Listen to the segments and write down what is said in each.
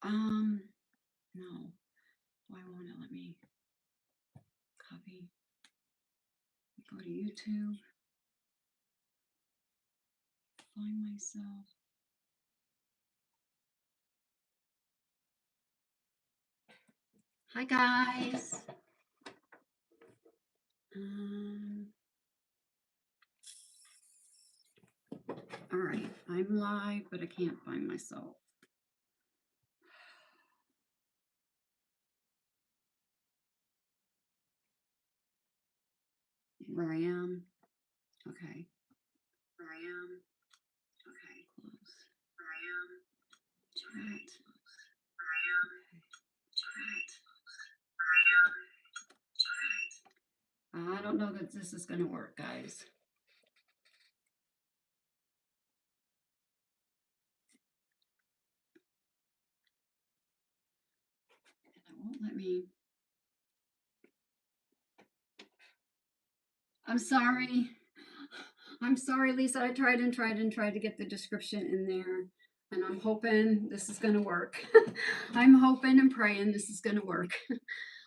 No. Why won't it let me copy? Go to YouTube. Find myself. Hi guys. All right, I'm live, but I can't find myself. Where I am. Okay. Where I am. Okay. Close. Where I am. Chat. Where I am. Chat. Where I am. Chat. I don't know that this is going to work, guys. And it won't let me. I'm sorry. I'm sorry, Lisa. I tried to get the description in there. And I'm hoping this is going to work. I'm hoping and praying this is going to work.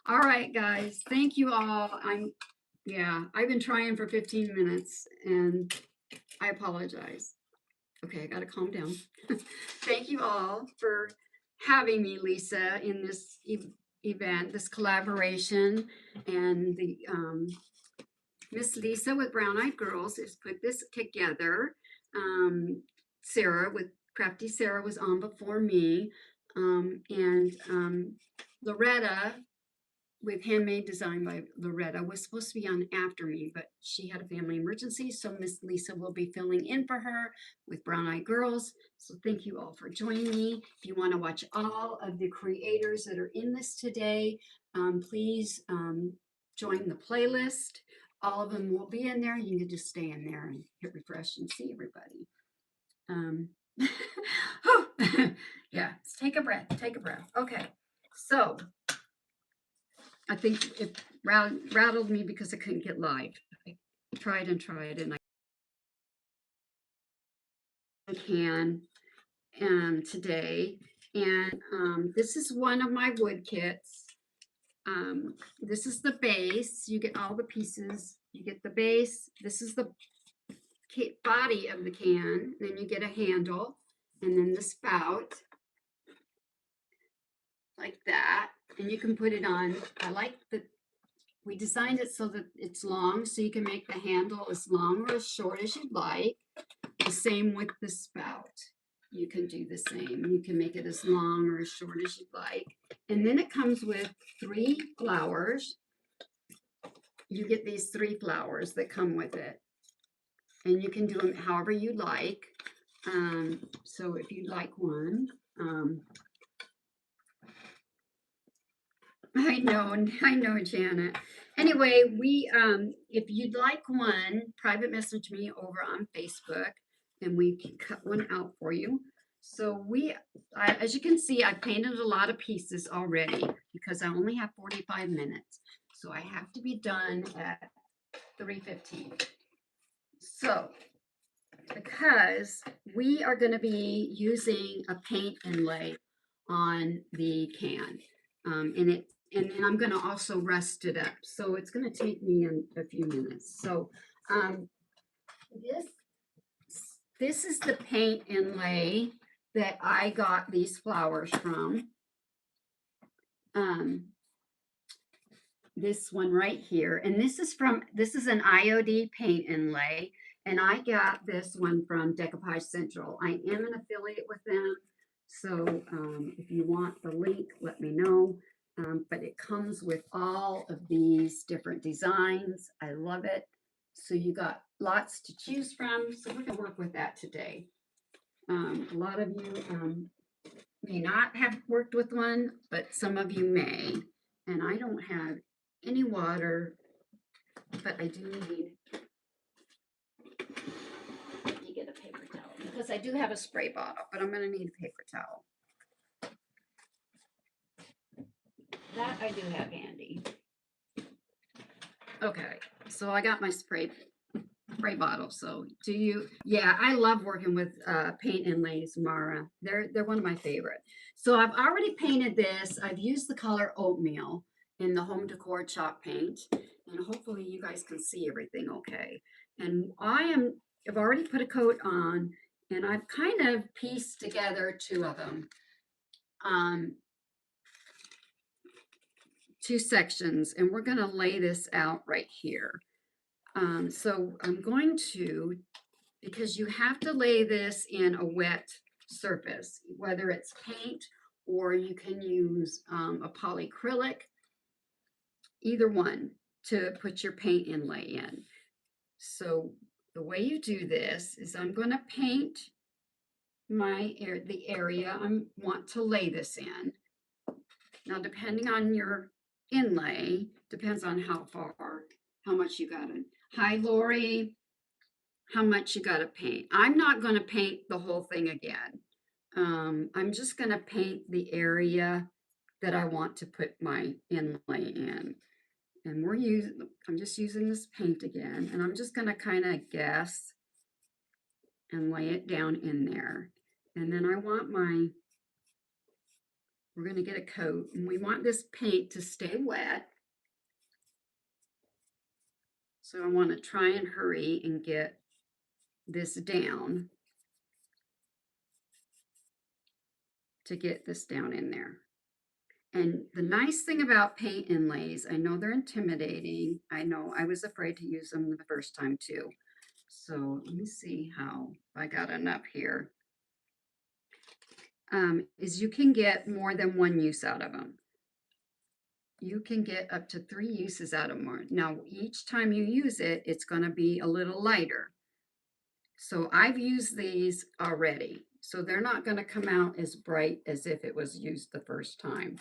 All right, guys. Thank you all. I've been trying for 15 minutes and I apologize. Okay, I got to calm down. Thank you all for having me, Lisa, in this event, this collaboration. And the Miss Lisa with Brown Eyed Girls has put this together. Sarah with Crafty Sarah was on before me. Loretta with Handmade Design by Loretta was supposed to be on after me, but she had a family emergency. So Miss Lisa will be filling in for her with Brown Eyed Girls. So thank you all for joining me. If you want to watch all of the creators that are in this today, please join the playlist. All of them will be in there. You can just stay in there and hit refresh and see everybody. Yeah, take a breath, take a breath. Okay, so I think it rattled me because I couldn't get live. I tried and I can today. And this is one of my wood kits. This is the base. You get all the pieces. You get the base. This is the body of the can. Then you get a handle and then the spout like that. And you can put it on. We designed it so that it's long, so you can make the handle as long or as short as you'd like. The same with the spout. You can do the same. You can make it as long or as short as you'd like. And then it comes with 3 flowers. You get these 3 flowers that come with it. And you can do them however you like. So if you'd like one, I know, Janet. Anyway, if you'd like one, private message me over on Facebook, and we can cut one out for you. So as you can see, I painted a lot of pieces already because I only have 45 minutes. So I have to be done at 3:15. So, because we are going to be using a paint inlay on the can, and then I'm going to also rust it up. So it's going to take me a few minutes. So this is the paint inlay that I got these flowers from. This one right here, and this is an IOD paint inlay, and I got this one from Decoupage Central. I am an affiliate with them, so if you want the link, let me know. But it comes with all of these different designs. I love it. So you got lots to choose from. So we're going to work with that today. A lot of you may not have worked with one, but some of you may. And I don't have any water, but I do need to get a paper towel because I do have a spray bottle, but I'm going to need a paper towel. That I do have handy. Okay, so I got my spray spray bottle. So do you? Yeah, I love working with paint inlays, Mara. They're one of my favorite. So I've already painted this. I've used the color oatmeal in the home decor chalk paint, and hopefully you guys can see everything okay. And I've already put a coat on, and I've kind of pieced together two of them. Um, two sections, and we're going to lay this out right here. So I'm going to, because you have to lay this in a wet surface, whether it's paint or you can use a polyacrylic, either one, to put your paint inlay in. So the way you do this is I'm going to paint the area I want to lay this in. Now, depending on your inlay, depends on how much you got to. Hi, Lori. How much you got to paint. I'm not going to paint the whole thing again. I'm just going to paint the area that I want to put my inlay in. And I'm just using this paint again, and I'm just going to kind of guess and lay it down in there. And then we're going to get a coat, and we want this paint to stay wet. So I want to try and hurry and get this down to get this down in there. And the nice thing about paint inlays, I know they're intimidating. I know I was afraid to use them the first time too. So let me see how I got enough here. Is you can get more than one use out of them. You can get up to 3 uses out of them. Now, each time you use it, it's going to be a little lighter. So I've used these already. So they're not going to come out as bright as if it was used the first time.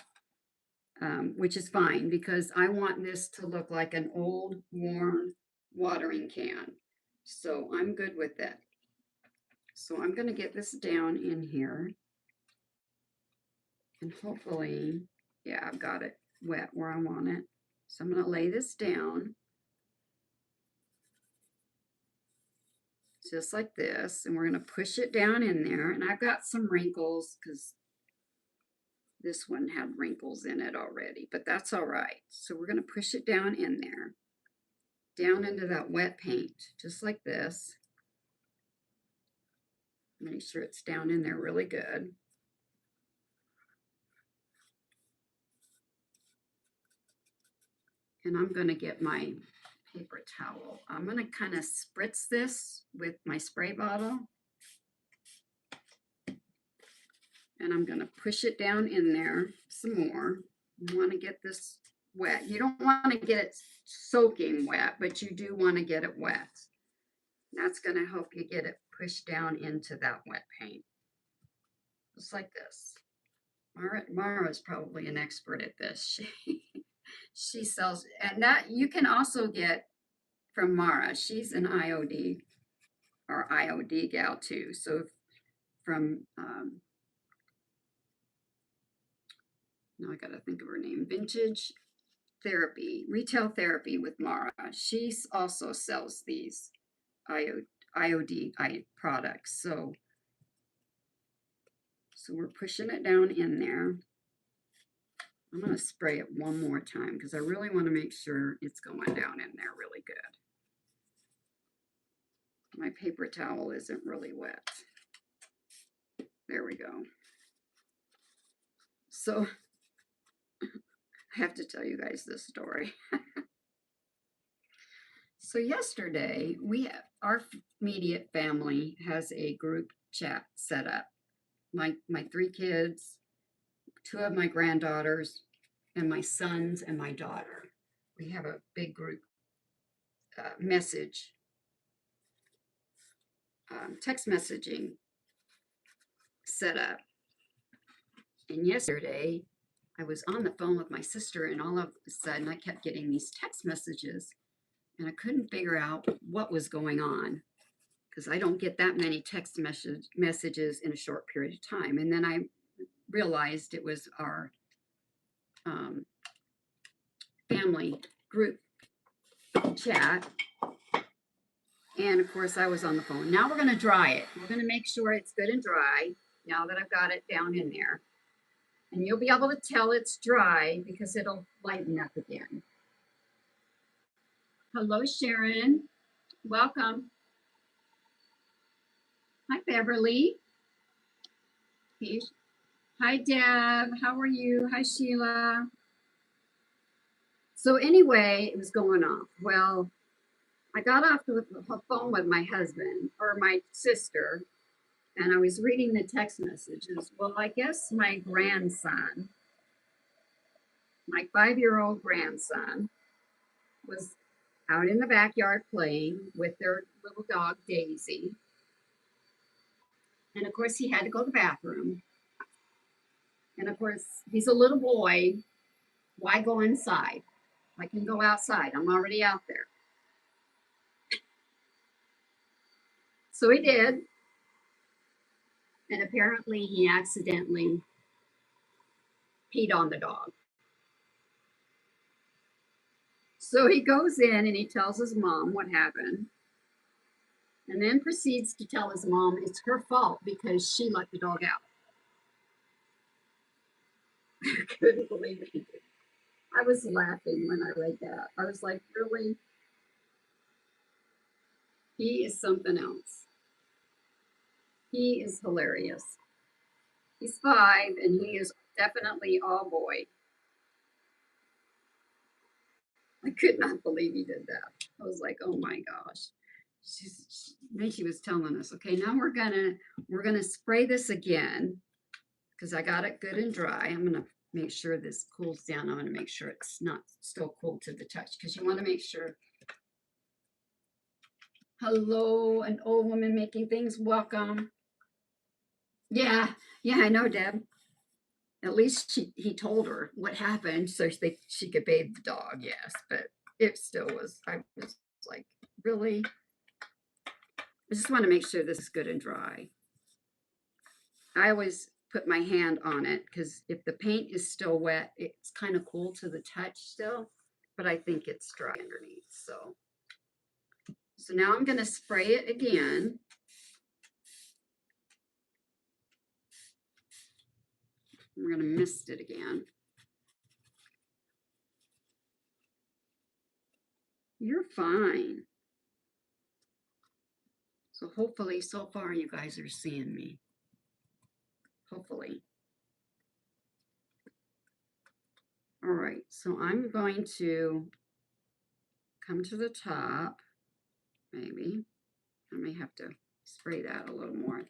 Which is fine because I want this to look like an old, worn watering can. So I'm good with that. So I'm going to get this down in here. And hopefully, yeah, I've got it wet where I want it. So I'm going to lay this down. Just like this. And we're going to push it down in there. And I've got some wrinkles because this one had wrinkles in it already. But that's all right. So we're going to push it down in there. Down into that wet paint. Just like this. Make sure it's down in there really good. And I'm going to get my paper towel. I'm going to kind of spritz this with my spray bottle. And I'm going to push it down in there some more. You want to get this wet. You don't want to get it soaking wet, but you do want to get it wet. That's going to help you get it pushed down into that wet paint. Just like this. Mara's probably an expert at this. She sells, and that you can also get from Mara. She's an IOD or IOD gal too. So from now I got to think of her name. Vintage Therapy, Retail Therapy with Mara. She also sells these IOD products. So we're pushing it down in there. I'm going to spray it one more time because I really want to make sure it's going down in there really good. My paper towel isn't really wet. There we go. So I have to tell you guys this story. So yesterday, our immediate family has a group chat set up. My 3 kids, 2 of my granddaughters, and my sons and my daughter. We have a big group message, text messaging set up. And yesterday, I was on the phone with my sister, and all of a sudden, I kept getting these text messages, and I couldn't figure out what was going on because I don't get that many text messages in a short period of time. And then I realized it was our family group chat. And of course, I was on the phone. Now we're going to dry it. We're going to make sure it's good and dry now that I've got it down in there. And you'll be able to tell it's dry because it'll lighten up again. Hello, Sharon. Welcome. Hi, Beverly. Hi, Deb. How are you? Hi, Sheila. So anyway, it was going off. Well, I got off the phone with my husband or my sister, and I was reading the text messages. Well, I guess my grandson, my 5-year-old grandson, was out in the backyard playing with their little dog, Daisy. And of course, he had to go to the bathroom. And of course, he's a little boy. Why go inside? I can go outside. I'm already out there. So he did. And apparently, he accidentally peed on the dog. So he goes in and he tells his mom what happened. And then proceeds to tell his mom it's her fault because she let the dog out. I couldn't believe it. I was laughing when I read that. I was like, really? He is something else. He is hilarious. He's 5 and he is definitely all boy. I could not believe he did that. I was like, oh my gosh. Then she was telling us, okay, now we're gonna spray this again because I got it good and dry. I'm gonna make sure this cools down. I'm gonna make sure it's not still cool to the touch because you want to make sure. Hello, an old woman making things. Welcome. Yeah, yeah, I know, Deb. At least he told her what happened so she could bathe the dog. Yes, but it still was. I was like, really? I just want to make sure this is good and dry. I always put my hand on it because if the paint is still wet, it's kind of cool to the touch still, but I think it's dry underneath. So now I'm going to spray it again. We're going to mist it again. You're fine. So hopefully, so far, you guys are seeing me. Hopefully. All right, so I'm going to come to the top, maybe. I may have to spray that a little more.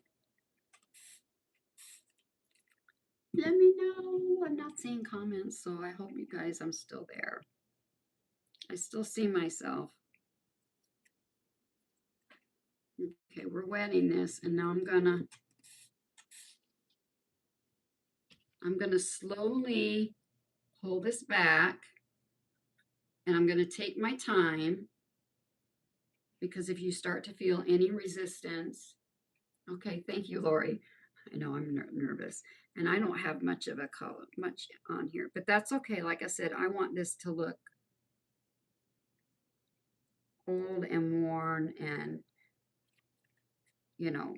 Let me know. I'm not seeing comments, so I hope you guys, I'm still there. I still see myself. Okay, we're wetting this, and now I'm gonna slowly pull this back, and I'm gonna take my time because if you start to feel any resistance, okay, thank you, Lori. I know I'm nervous, and I don't have much of a color, much on here, but that's okay. Like I said, I want this to look old and worn and, you know,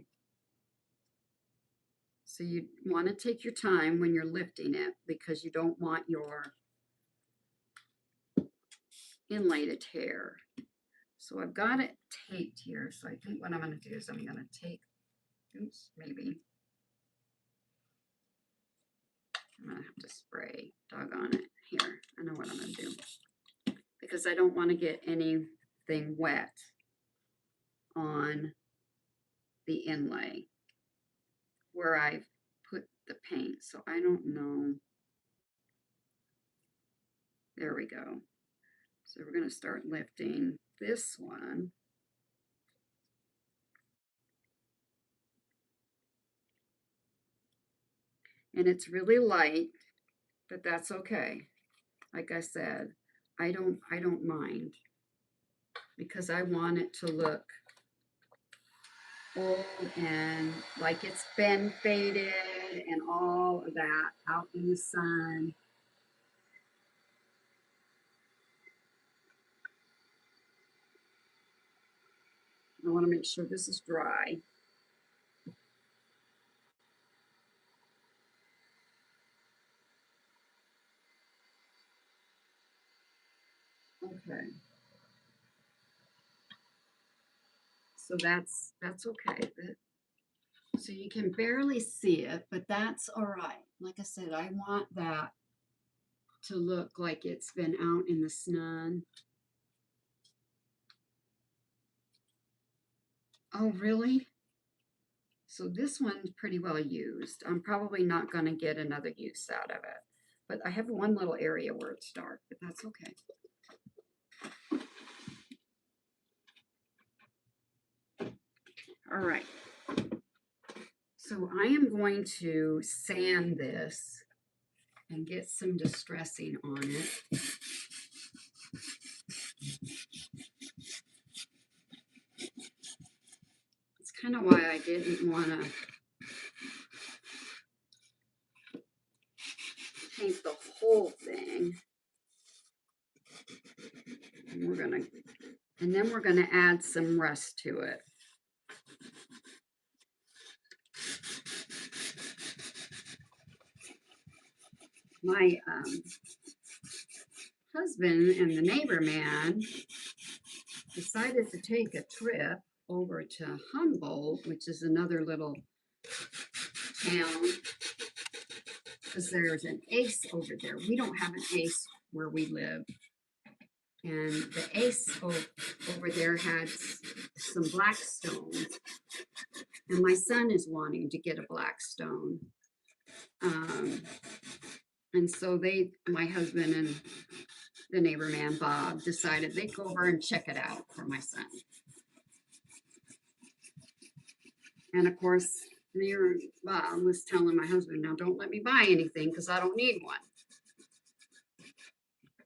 so you want to take your time when you're lifting it because you don't want your inlay to tear. So I've got it taped here. So I think what I'm going to do is I'm going to take, oops, maybe. I'm going to have to spray, doggone it, here. I know what I'm going to do. Because I don't want to get anything wet on the inlay where I've put the paint. So I don't know. There we go. So we're going to start lifting this one. And it's really light, but that's okay. Like I said, I don't mind because I want it to look old and like it's been faded and all of that out in the sun. I want to make sure this is dry. Okay. So that's okay. So you can barely see it, but that's all right. Like I said, I want that to look like it's been out in the sun. Oh, really? So this one's pretty well used. I'm probably not going to get another use out of it. But I have one little area where it's dark, but that's okay. All right. So I am going to sand this and get some distressing on it. It's kind of why I didn't want to paint the whole thing. And then we're gonna add some rust to it. My husband and the neighbor man decided to take a trip over to Humboldt, which is another little town, because there's an ace over there. We don't have an ace where we live. And the ace over there had some black stones. And my son is wanting to get a black stone. And so my husband and the neighbor man, Bob, decided they'd go over and check it out for my son. And of course, Bob was telling my husband, now don't let me buy anything because I don't need one.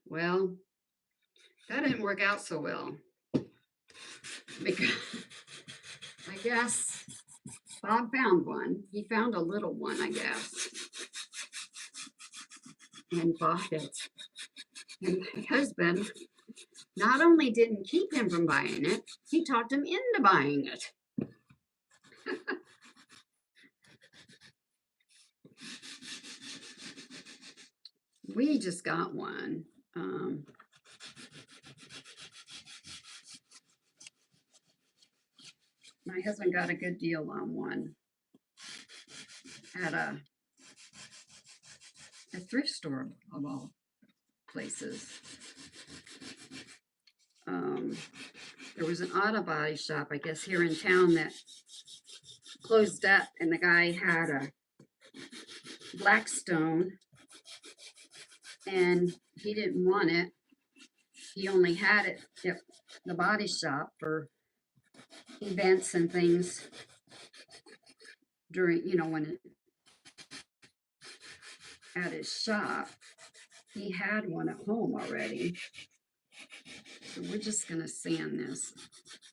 Well, that didn't work out so well. Because I guess Bob found one. He found a little one, I guess, and bought it. And my husband not only didn't keep him from buying it, he talked him into buying it. We just got one. My husband got a good deal on one at a thrift store of all places. There was an auto body shop, I guess, here in town that closed up, and the guy had a Blackstone, and he didn't want it. He only had it at the body shop for events and things during, when it, at his shop. He had one at home already. So we're just going to sand this.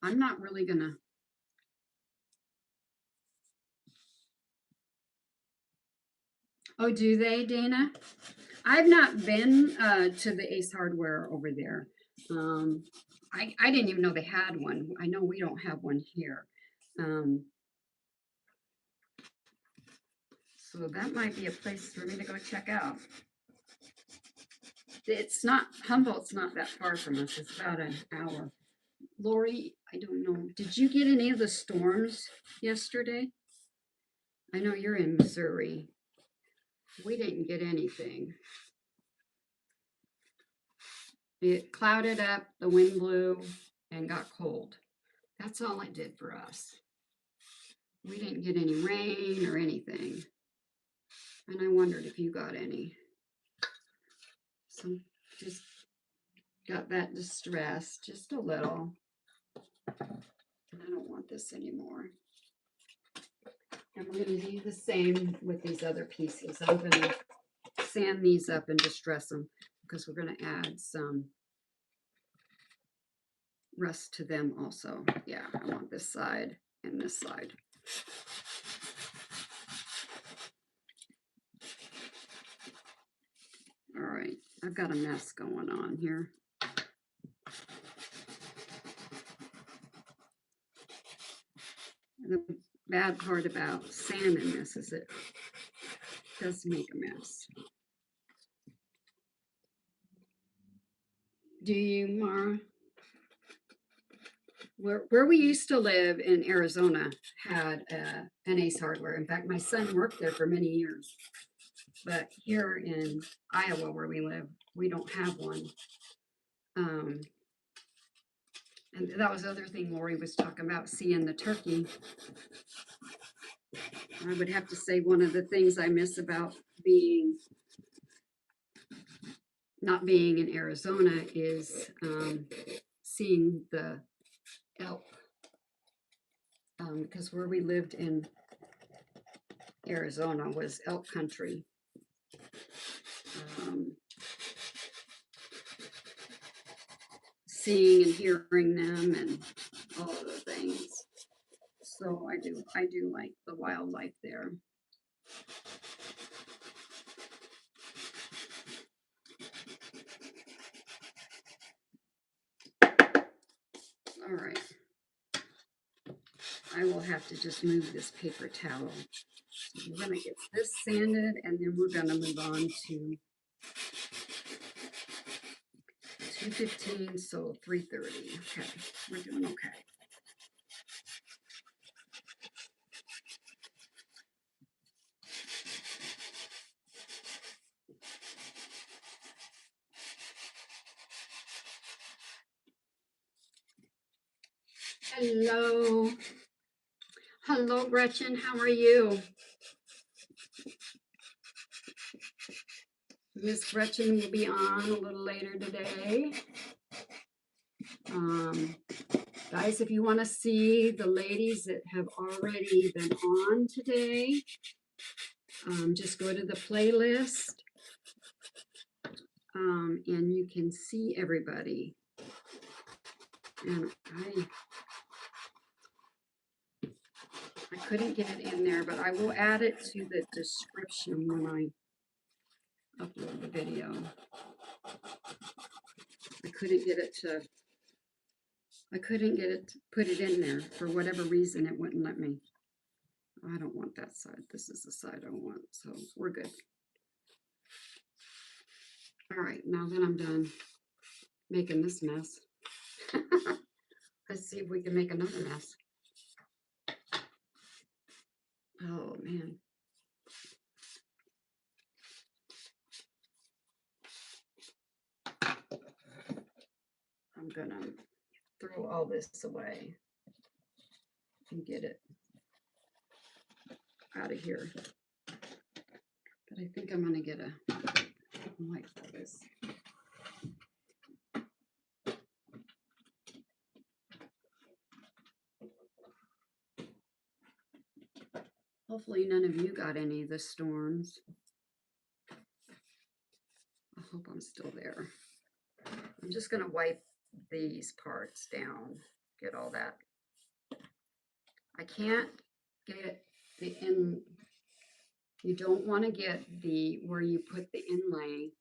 I'm not really going to. Oh, do they, Dana? I've not been to the Ace Hardware over there. I didn't even know they had one. I know we don't have one here. So that might be a place for me to go check out. It's not, Humboldt's not that far from us. It's about an hour. Lori, I don't know. Did you get any of the storms yesterday? I know you're in Missouri. We didn't get anything. It clouded up, the wind blew, and got cold. That's all it did for us. We didn't get any rain or anything. And I wondered if you got any. So just got that distress, just a little. I don't want this anymore. And we're going to do the same with these other pieces. I'm going to sand these up and distress them because we're going to add some rust to them also. Yeah, I want this side and this side. All right, I've got a mess going on here. the bad part about sanding this is it does make a mess. Do you, Mara? Where we used to live in Arizona had an Ace Hardware. In fact, my son worked there for many years. But here in Iowa, where we live, we don't have one. And that was the other thing Lori was talking about, seeing the turkey. I would have to say one of the things I miss about not being in Arizona is seeing the elk. Because where we lived in Arizona was elk country. Seeing and hearing them and all of the things. So I do like the wildlife there. All right. I will have to just move this paper towel. So we're gonna get this sanded and then we're gonna move on to 2:15, so 3:30. Okay, we're doing okay. Hello. Hello, Gretchen. How are you? Miss Gretchen will be on a little later today. Guys, if you want to see the ladies that have already been on today, just go to the playlist and you can see everybody. And I couldn't get it in there, but I will add it to the description when I upload the video. I couldn't get it to put it in there. For whatever reason, it wouldn't let me. I don't want that side. This is the side I want, so we're good. All right, now that I'm done making this mess, let's see if we can make another mess. Oh, man. I'm gonna throw all this away and get it out of here. But I think I'm gonna get a light for this. Hopefully none of you got any of the storms. I hope I'm still there. I'm just gonna wipe these parts down, get all that. I can't get the in, you don't want to get the, where you put the inlay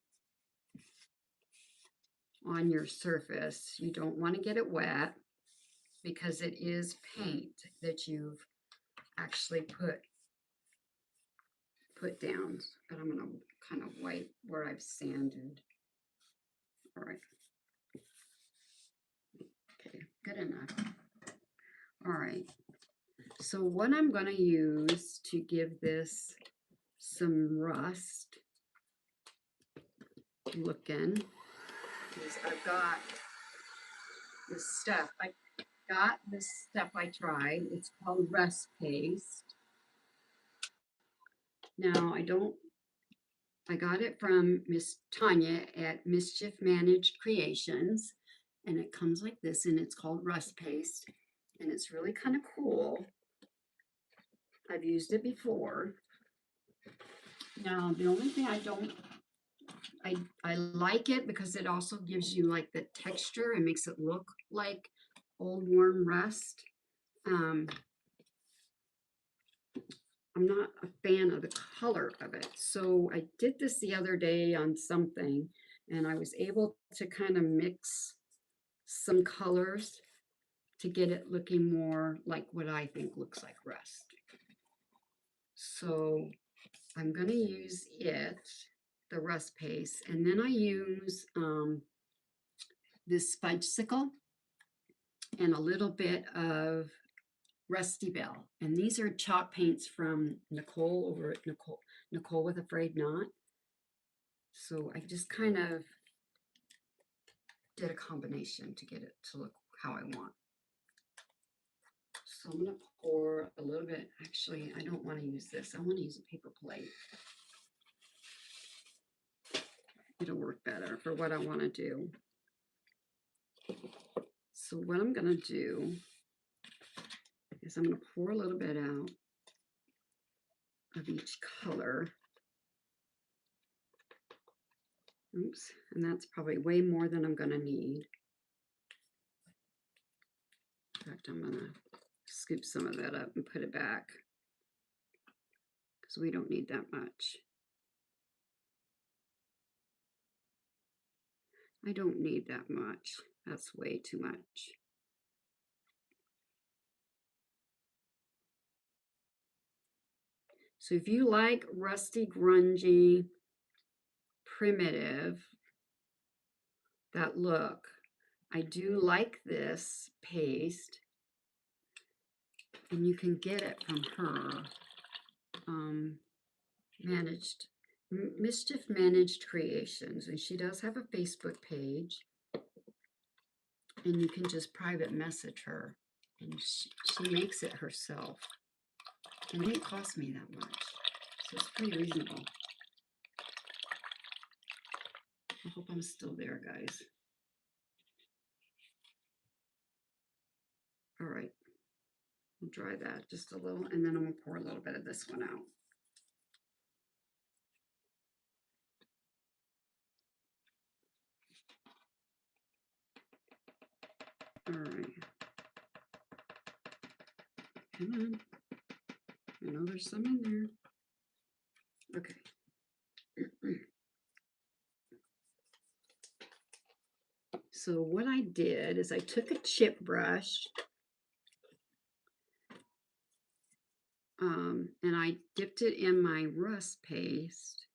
on your surface. You don't want to get it wet because it is paint that you've actually put down. But I'm going to kind of wipe where I've sanded. All right. Okay, good enough. All right. So what I'm going to use to give this some rust looking is I've got this stuff. I got this stuff I tried. It's called rust paste. Now I got it from Miss Tanya at Mischief Managed Creations, and it comes like this, and it's called rust paste, and it's really kind of cool. I've used it before. Now, the only thing I like it because it also gives you like the texture and makes it look like old worn rust. I'm not a fan of the color of it. So I did this the other day on something and I was able to kind of mix some colors to get it looking more like what I think looks like rust. So I'm going to use it, the rust paste, and then I use this fudgesicle and a little bit of Rusty Bell. And these are chalk paints from Nicole over at Nicole with Afraid Not. So I just kind of did a combination to get it to look how I want. So I'm going to pour a little bit. Actually, I don't want to use this. I want to use a paper plate. It'll work better for what I want to do. So what I'm going to do is I'm going to pour a little bit out of each color. Oops, and that's probably way more than I'm going to need. In fact, I'm going to scoop some of that up and put it back because we don't need that much. I don't need that much. That's way too much. So if you like rusty, grungy, primitive, that look, I do like this paste, and you can get it from her. Mischief Managed Creations, and she does have a Facebook page, and you can just private message her, and she makes it herself, and it didn't cost me that much, so it's pretty reasonable. I hope I'm still there, guys. All right, I'll dry that just a little, and then I'm gonna pour a little bit of this one out. All right. Come on. I know there's some in there. Okay. So what I did is I took a chip brush and I dipped it in my rust paste,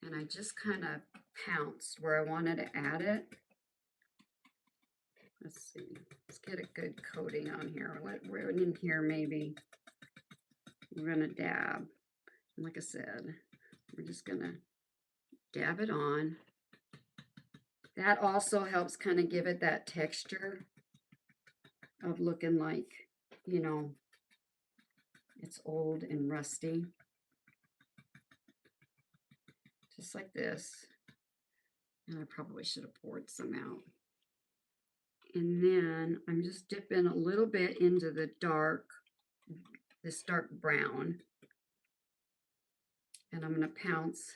and I just kind of pounced where I wanted to add it. Let's see, let's get a good coating on here. We're in here, maybe we're gonna dab. And like I said, we're just gonna dab it on. That also helps kind of give it that texture of looking like, you know, it's old and rusty. Just like this. And I probably should have poured some out. And then I'm just dipping a little bit into the this dark brown. And I'm going to pounce.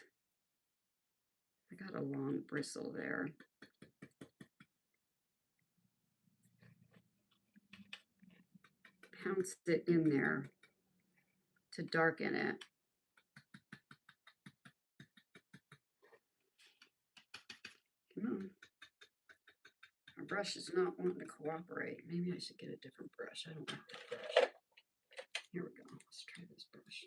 I got a long bristle there. Pounce it in there to darken it. Come on. My brush is not wanting to cooperate. Maybe I should get a different brush. I don't like that brush. Here we go. Let's try this brush.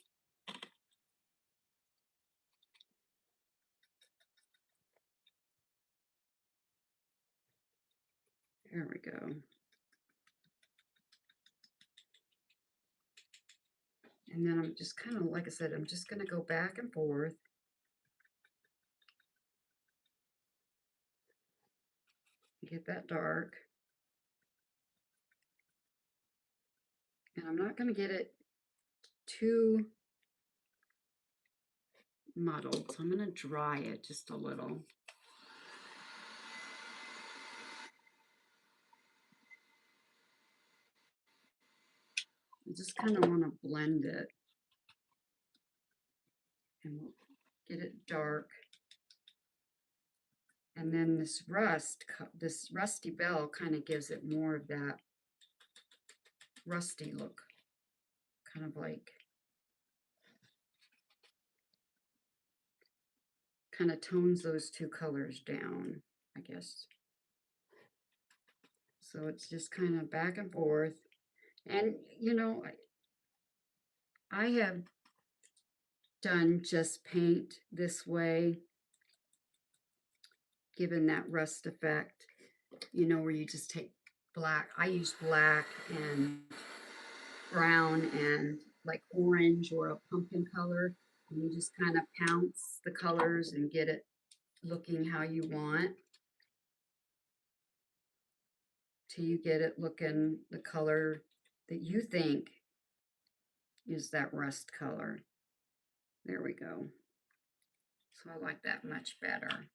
There we go. And then I'm just kind of, like I said, I'm just going to go back and forth. Get that dark. And I'm not going to get it too muddled, so I'm going to dry it just a little. I just kind of want to blend it, and we'll get it dark. And then this Rusty Bell kind of gives it more of that rusty look, kind of like, kind of tones those two colors down, I guess. So it's just kind of back and forth. And, you know, I have done just paint this way, given that rust effect, you know, where you just take black. I use black and brown and like orange or a pumpkin color, and you just kind of pounce the colors and get it looking how you want till you get it looking the color that you think is that rust color. There we go. So I like that much better.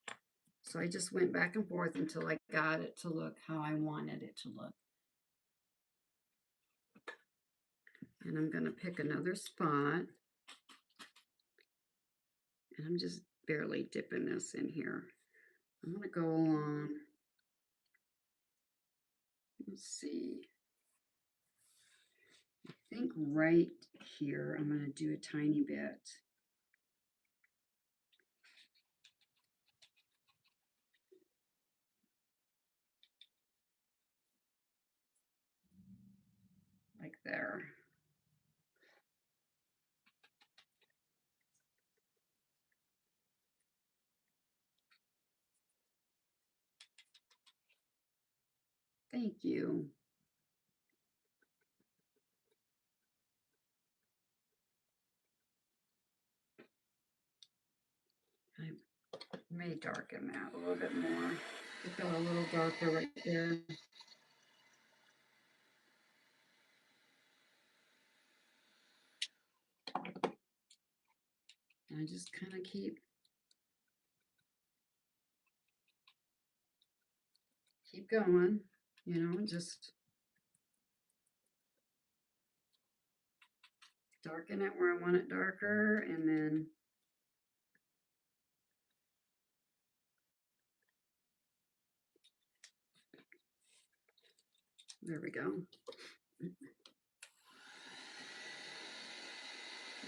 So I just went back and forth until I got it to look how I wanted it to look. And I'm going to pick another spot. And I'm just barely dipping this in here. I'm going to go along. Let's see. I think right here, I'm going to do a tiny bit. Like there. Thank you. I may darken that a little bit more. It got a little darker right there. And I just kind of keep going, you know, just darken it where I want it darker, and then there we go.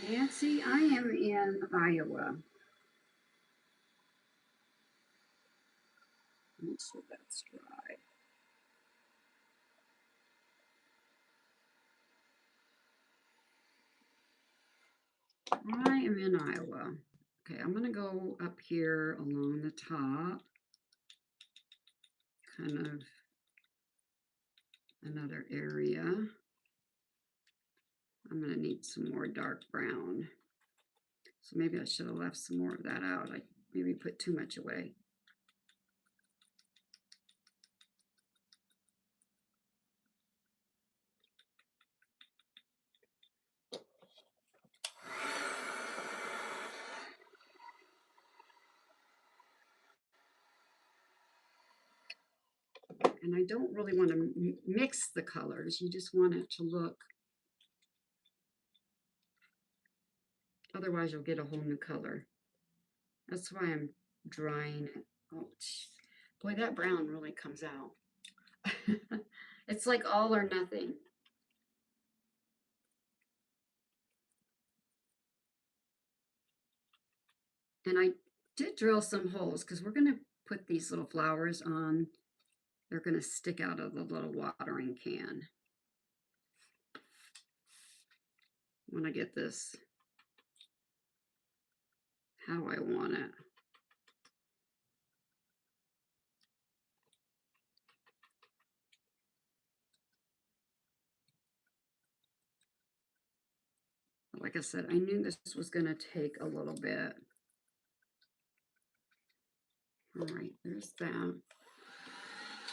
Nancy, I am in Iowa. Make sure that's dry. I am in Iowa. Okay, I'm going to go up here along the top, kind of another area. I'm going to need some more dark brown. So maybe I should have left some more of that out. I maybe put too much away. And I don't really want to mix the colors. You just want it to look, otherwise you'll get a whole new color. That's why I'm drying it. Oh, boy, that brown really comes out. It's like all or nothing. And I did drill some holes because we're going to put these little flowers on. They're going to stick out of the little watering can. When I get this how I want it. Like I said, I knew this was going to take a little bit. All right, there's that.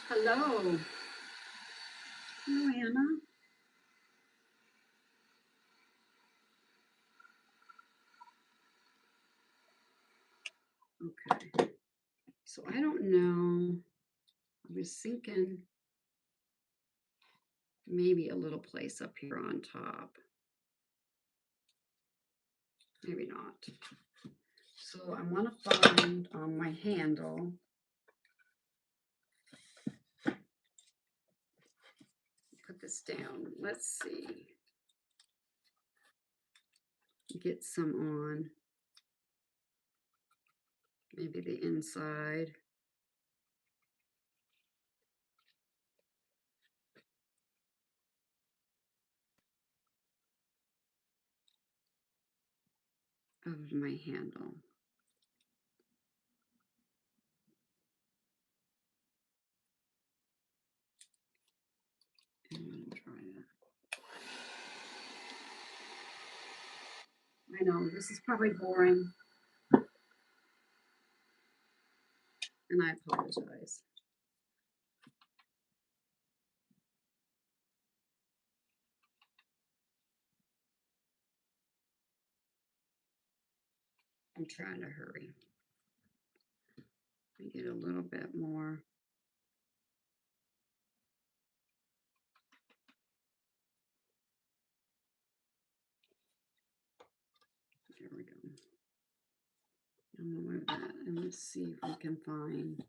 Hello. Hello, Anna. Okay. So I don't know. I was thinking maybe a little place up here on top. Maybe not. So I want to find on my handle put this down. Let's see. Get some on. Maybe the inside. of my handle. I'm going to try that. I know, this is probably boring, and I apologize. I'm trying to hurry. I get a little bit more. There we go. I'm gonna move that and let's see if we can find.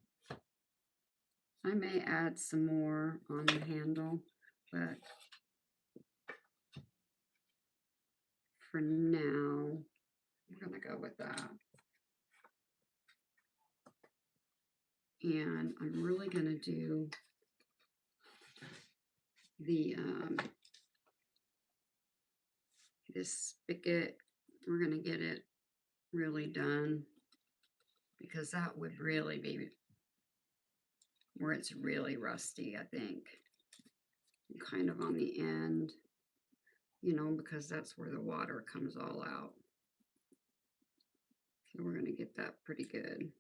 I may add some more on the handle, but for now, we're gonna go with that. And I'm really gonna do the this spigot. We're gonna get it really done because that would really be where it's really rusty, I think. Kind of on the end, you know, because that's where the water comes all out. So we're gonna get that pretty good.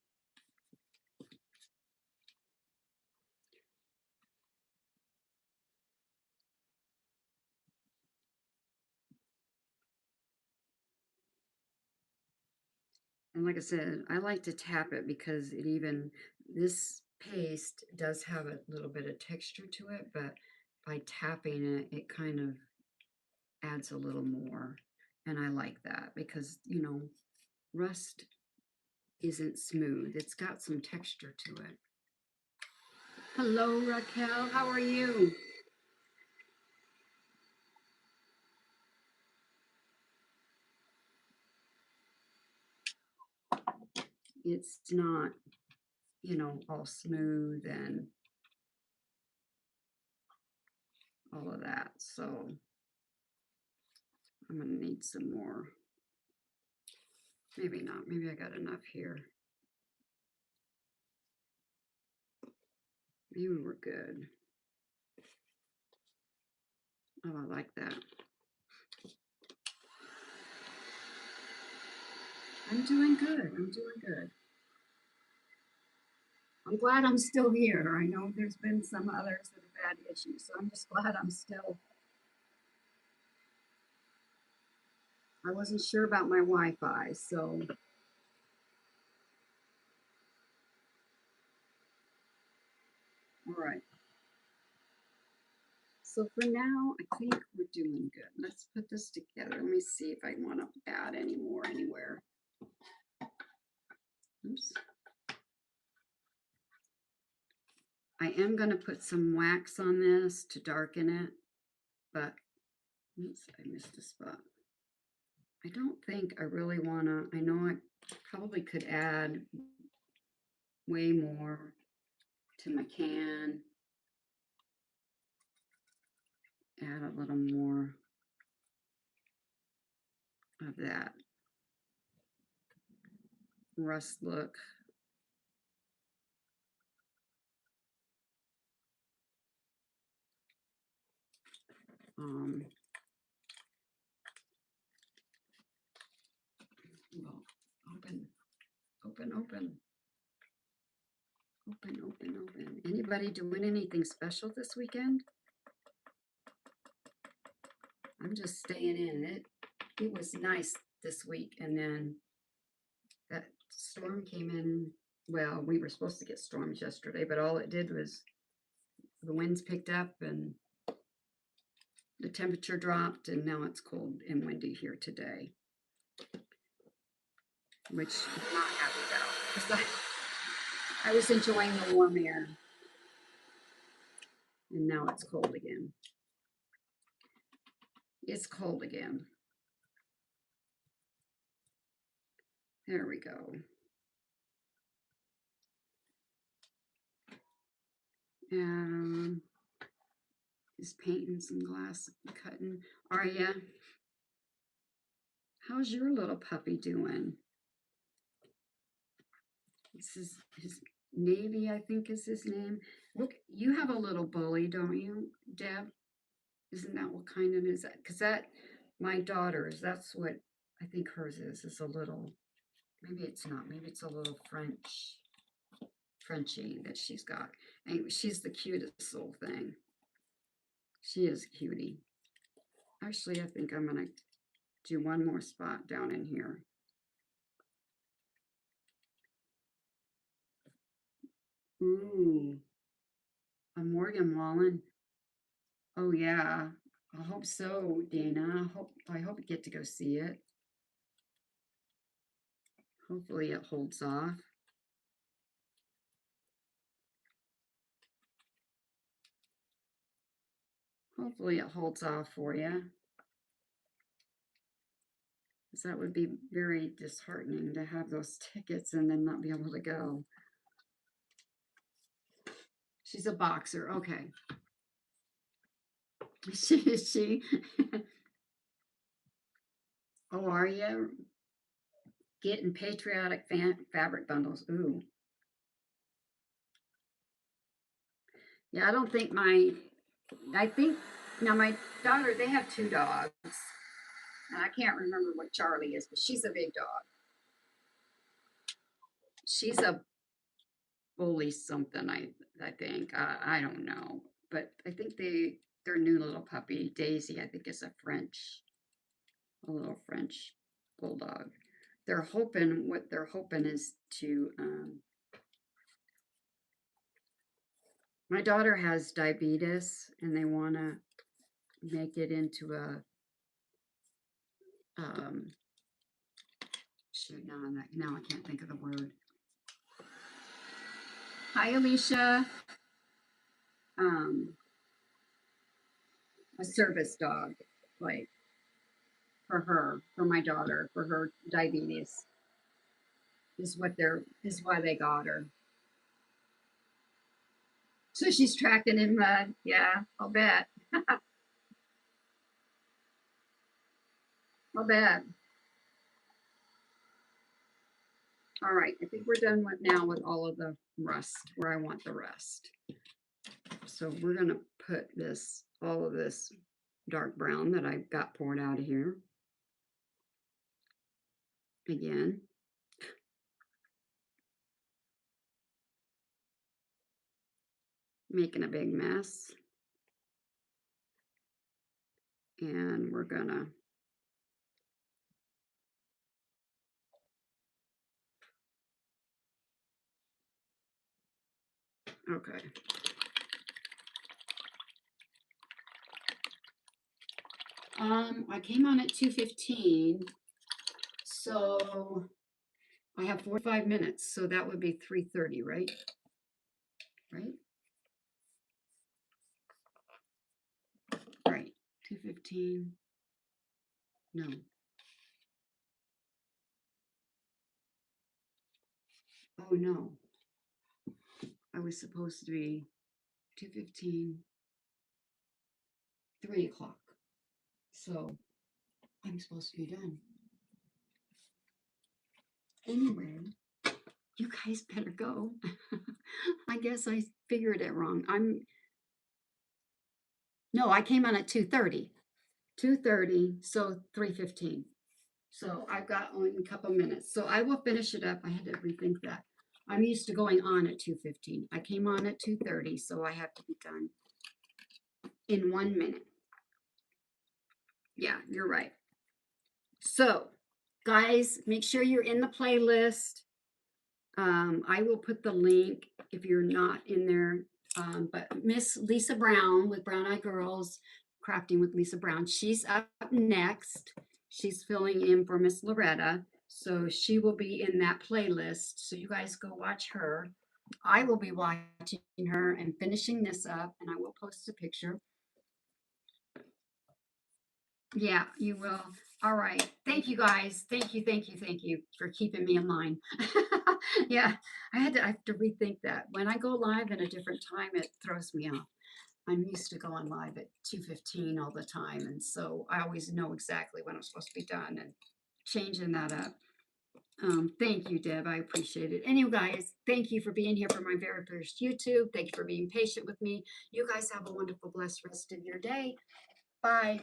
And like I said, I like to tap it because it even, this paste does have a little bit of texture to it, but by tapping it, it kind of adds a little more. And I like that because, you know, rust isn't smooth. It's got some texture to it. Hello, Raquel. How are you? It's not, you know, all smooth and all of that. So I'm going to need some more. Maybe not. Maybe I got enough here. Maybe we're good. Oh, I like that. I'm doing good. I'm doing good. I'm glad I'm still here. I know there's been some others that have had issues, so I'm just glad I'm still. I wasn't sure about my Wi-Fi, so. All right. So for now, I think we're doing good. Let's put this together. Let me see if I want to add any more anywhere. Oops. I am going to put some wax on this to darken it, but oops, I missed a spot. I don't think I really want to, I know I probably could add way more to my can. Add a little more of that rust look. Well, open, open, open. Open, open, open. Anybody doing anything special this weekend? I'm just staying in. It was nice this week, and then that storm came in. Well, we were supposed to get storms yesterday, but all it did was the winds picked up and the temperature dropped, and now it's cold and windy here today, which I'm not happy about because I was enjoying the warm air, and now it's cold again. It's cold again. There we go. Is painting some glass, cutting. Aria, How's your little puppy doing? This is his Navy, I think is his name. Look, you have a little bully, don't you, Deb? Isn't that what kind of is that? Because that, my daughter's, that's what I think hers is a little, maybe it's not, maybe it's a little Frenchie that she's got. And she's the cutest little thing. She is a cutie. Actually, I think I'm going to do one more spot down in here. Ooh, a Morgan Wallen. Oh yeah, I hope so, Dana. I hope you get to go see it. Hopefully it holds off. Hopefully it holds off for you. Because that would be very disheartening to have those tickets and then not be able to go. She's a boxer. Okay. She. Oh, are you? Getting patriotic fabric bundles. Ooh. Yeah, I don't think I think, now my daughter, they have two dogs. And I can't remember what Charlie is, but she's a big dog. She's a bully something, I think. I don't know. But I think their new little puppy, Daisy, I think is a little French bulldog. What they're hoping is to, my daughter has diabetes and they want to make it into a, shoot, now I can't think of the word. Hi, Alicia. A service dog, like for my daughter, for her diabetes, is why they got her. So she's tracking in mud. Yeah, I'll bet. I'll bet. All right, I think we're done with all of the rust where I want the rest. So we're gonna put all of this dark brown that I got poured out of here again. Making a big mess. And we're gonna okay. I came on at 2:15, so I have 45 minutes, so that would be 3:30, right? Right? Right. 2:15. No. Oh no. I was supposed to be 2:15, 3 o'clock. So I'm supposed to be done. Anyway, you guys better go. I guess I figured it wrong. No, I came on at 2:30. 2:30, so 3:15. So I've got only a couple minutes. So I will finish it up. I had to rethink that. I'm used to going on at 2:15. I came on at 2:30, so I have to be done in 1 minute. Yeah, you're right. So, guys, make sure you're in the playlist. I will put the link if you're not in there. But Miss Lisa Brown with Brown Eye Girls, Crafting with Lisa Brown, she's up next. She's filling in for Miss Loretta. So she will be in that playlist. So you guys go watch her. I will be watching her and finishing this up, and I will post a picture. Yeah, you will. All right. Thank you guys. Thank you for keeping me in line. Yeah, I have to rethink that. When I go live at a different time, it throws me off. I'm used to going live at 2:15 all the time, and so I always know exactly when I'm supposed to be done. And changing that up. Thank you, Deb. I appreciate it. And you guys, thank you for being here for my very first YouTube. Thank you for being patient with me. You guys have a wonderful, blessed rest of your day. Bye.